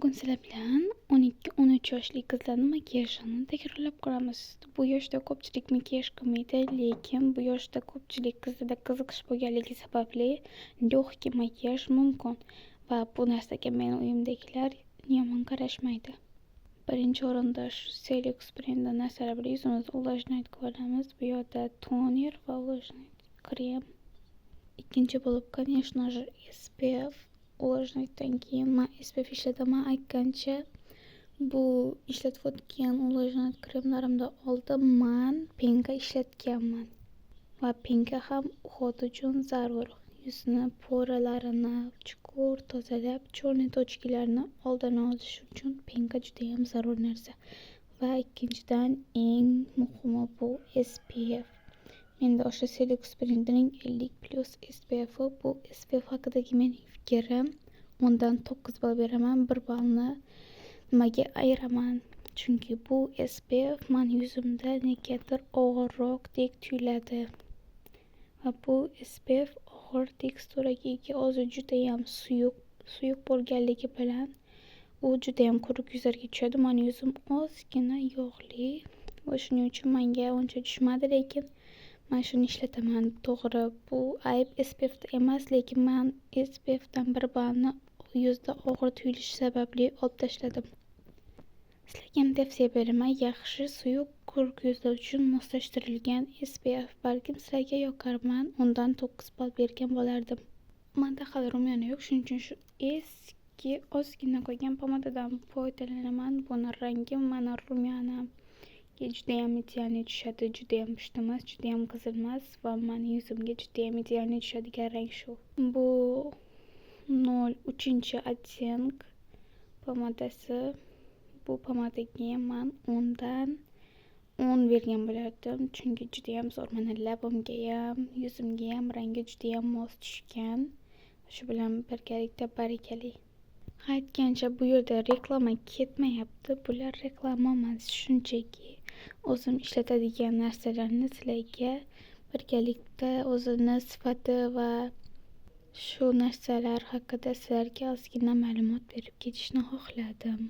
Bugun sizlar bilan 12-13 yoshli qizlarning makiyajini takrorlab ko'ramiz. Bu yoshda ko'pchilik makiyaj qilmaydi, lekin bu yoshda ko'pchilik qizlarda qiziqish bo'lganligi sababli lегкий makiyaj mumkin va bu narsaga meni uyimdagilar yomon qarashmaydi. Birinchi o'rinda shu Selix brendi narsalar bilan yuzimizni увлажнять qilamiz. Bu yerda toner va увлажнять krem. Ikkinchi bo'lib, конечно же, SPF. Увлажнайтdan keyin men SPF ishlataman. Aytgancha, bu ishlatayotgan увлажнать kremlarimda oldin men penka ishlatganman. Va penka ham uhud uchun zarur. Yuzni poralarini chuqur tozalab, chorniy tochkalarni oldini olish uchun penka juda ham zarur narsa. Va ikkinchidan eng muhimi bu SPF. Menda o'sha Selix brendining 50+ SPF. Bu SPF haqidagi mening fikrim, undan 9 ball beraman, 1 ballni nimaga ayiraman? Chunki bu SPF men yuzimda negadir og'irroqdek tuyuladi. Va bu SPF og'ir teksturaga ega, o'zi juda ham suyuq bo'lganligi bilan u juda ham quruq yuzlarga tushadi. Mening yuzim ozgina yog'li va shuning uchun menga uncha tushmadi, lekin men shuni ishlataman. To'g'ri, bu ayb SPFda emas, lekin men SPFdan 1 ballni yuzda og'ir tuyulishi sababli olib tashladim. Sizlarga ham tavsiya beraman, yaxshi suyuq quruq yuzlar uchun moslashtirilgan SPF. Balkim sizlarga yoqar, men undan 9 ball bergan bo'lardim. Menda hali rumyona yo'q, shuning uchun shu eski ozgina qolgan pomadadan foydalanaman. Buni rangi meni rumyonamga juda ham ideal tushadi, juda ham pushti emas, juda ham qizil emas va mening yuzimga juda ham ideal tushadigan rang shu. Bu 03-ottенок pomadasi. Bu pomadaga men 10 dan 10 bergan bo'lardim, chunki juda ham zo'r. Mana labimga ham, yuzimga ham rangi juda ham mos tushgan. Shu bilan birgalikda barakali. Aytgancha, bu yerda reklama ketmayapti. Bular reklama emas, shunchaki o'zim ishlatadigan narsalarni sizlarga birgalikda o'zini sifati va shu narsalar haqida sizlarga ozgina ma'lumot berib ketishni xohladim.